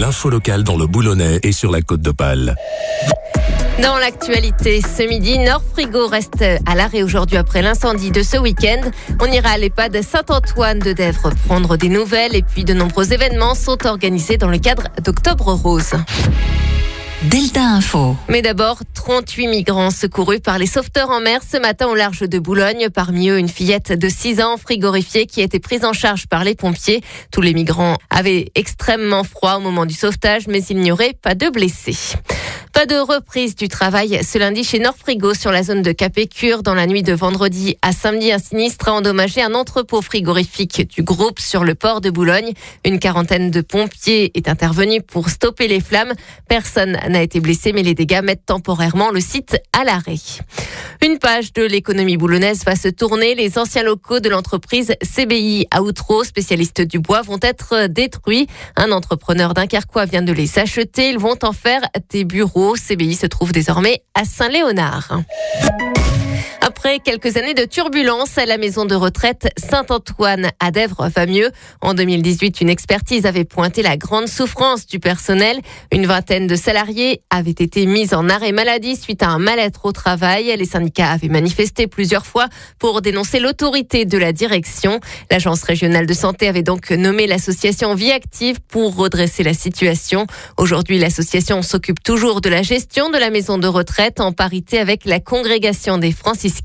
l'info locale dans le Boulonnais et sur la Côte d'Opale. Dans l'actualité, ce midi, Nord Frigo reste à l'arrêt aujourd'hui après l'incendie de ce week-end. On ira à l'EHPAD Saint-Antoine de Dèvres prendre des nouvelles et puis de nombreux événements sont organisés dans le cadre d'Octobre Rose. Delta Info. Mais d'abord, 38 migrants secourus par les sauveteurs en mer ce matin au large de Boulogne. Parmi eux, une fillette de 6 ans frigorifiée qui a été prise en charge par les pompiers. Tous les migrants avaient extrêmement froid au moment du sauvetage, mais il n'y aurait pas de blessés. Pas de reprise du travail ce lundi chez Nord Frigo sur la zone de Capécure. Dans la nuit de vendredi à samedi, un sinistre a endommagé un entrepôt frigorifique du groupe sur le port de Boulogne. Une quarantaine de pompiers est intervenue pour stopper les flammes. Personne n'a été blessé, mais les dégâts mettent temporairement le site à l'arrêt. Une page de l'économie boulonnaise va se tourner. Les anciens locaux de l'entreprise CBI à Outreau, spécialiste du bois, vont être détruits. Un entrepreneur d'Incarquois vient de les acheter. Ils vont en faire des bureaux. CBI se trouve désormais à Saint-Léonard. Après quelques années de turbulences, la maison de retraite Saint-Antoine à Dèvres va mieux. En 2018, une expertise avait pointé la grande souffrance du personnel. Une vingtaine de salariés avaient été mis en arrêt maladie suite à un mal-être au travail. Les syndicats avaient manifesté plusieurs fois pour dénoncer l'autorité de la direction. L'agence régionale de santé avait donc nommé l'association Vie Active pour redresser la situation. Aujourd'hui, l'association s'occupe toujours de la gestion de la maison de retraite en parité avec la congrégation des franciscains.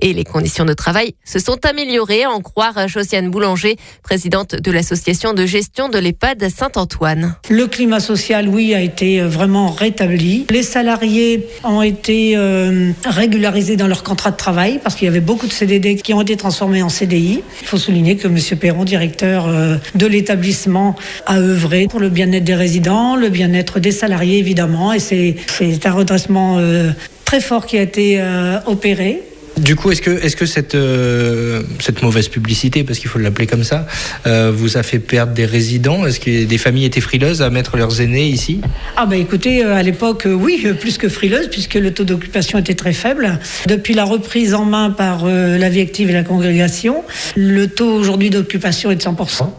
Et les conditions de travail se sont améliorées, à en croire Josiane Boulanger, présidente de l'association de gestion de l'EHPAD Saint-Antoine. Le climat social, oui, a été vraiment rétabli. Les salariés ont été régularisés dans leur contrat de travail parce qu'il y avait beaucoup de CDD qui ont été transformés en CDI. Il faut souligner que M. Perron, directeur de l'établissement, a œuvré pour le bien-être des résidents, le bien-être des salariés évidemment, et c'est un redressement très fort qui a été opéré. Du coup, est-ce que cette mauvaise publicité, parce qu'il faut l'appeler comme ça, vous a fait perdre des résidents? Est-ce que des familles étaient frileuses à mettre leurs aînés ici? Écoutez, à l'époque, oui, plus que frileuse, puisque le taux d'occupation était très faible. Depuis la reprise en main par la Vie Active et la congrégation, le taux aujourd'hui d'occupation est de 100%.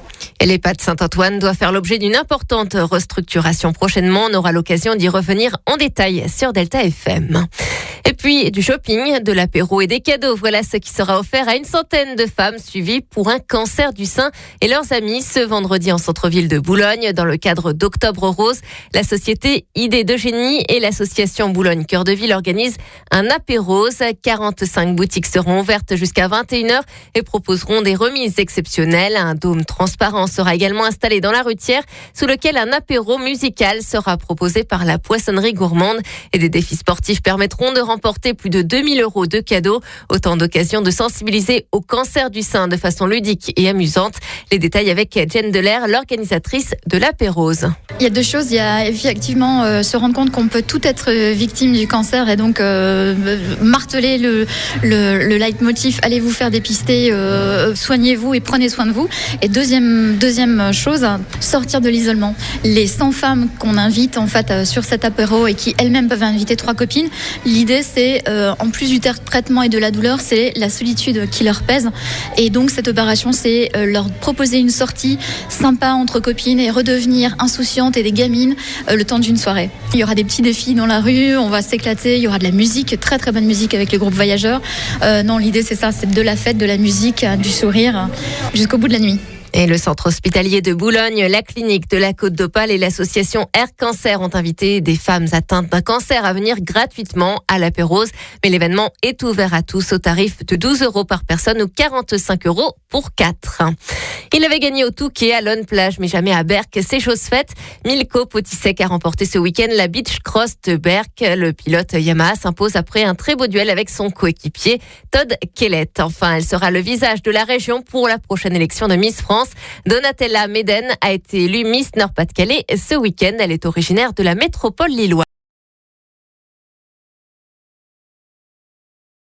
Et l'EHPAD Saint-Antoine doit faire l'objet d'une importante restructuration prochainement. On aura l'occasion d'y revenir en détail sur Delta FM. Et puis du shopping, de l'apéro et des cadeaux. Voilà ce qui sera offert à une centaine de femmes suivies pour un cancer du sein et leurs amis ce vendredi en centre-ville de Boulogne dans le cadre d'Octobre Rose. La société Idée de Génie et l'association Boulogne Cœur de Ville organisent un apéro. 45 boutiques seront ouvertes jusqu'à 21h et proposeront des remises exceptionnelles. Un dôme transparent sera également installé dans la Rutière sous lequel un apéro musical sera proposé par la poissonnerie gourmande et des défis sportifs permettront de remporter plus de 2000 € de cadeaux. Autant d'occasions de sensibiliser au cancer du sein de façon ludique et amusante. Les détails avec Jen Delair, l'organisatrice de l'apérose. Il y a deux choses. Il y a effectivement se rendre compte qu'on peut tout être victime du cancer et donc marteler le leitmotiv, allez vous faire dépister, soignez-vous et prenez soin de vous. Et deuxième chose, sortir de l'isolement. Les 100 femmes qu'on invite en fait sur cet apéro et qui elles-mêmes peuvent inviter 3 copines, l'idée c'est, en plus du traitement et de la douleur, c'est la solitude qui leur pèse. Et donc cette opération, c'est leur proposer une sortie sympa entre copines et redevenir insouciantes et des gamines le temps d'une soirée. Il y aura des petits défis dans la rue, on va s'éclater, il y aura de la musique, très très bonne musique avec les groupes voyageurs. Non, l'idée c'est ça, c'est de la fête, de la musique, du sourire jusqu'au bout de la nuit. Et le centre hospitalier de Boulogne, la clinique de la Côte d'Opale et l'association Air Cancer ont invité des femmes atteintes d'un cancer à venir gratuitement à l'apérose. Mais l'événement est ouvert à tous au tarif de 12 € par personne ou 45 € pour 4. Il avait gagné au Touquet, à Lonne Plage, mais jamais à Berck. C'est chose faite. Milko Potisek a remporté ce week-end la Beach Cross de Berck. Le pilote Yamaha s'impose après un très beau duel avec son coéquipier Todd Kellett. Enfin, elle sera le visage de la région pour la prochaine élection de Miss France. Donatella Méden a été élue Miss Nord-Pas-de-Calais ce week-end. Elle est originaire de la métropole lilloise.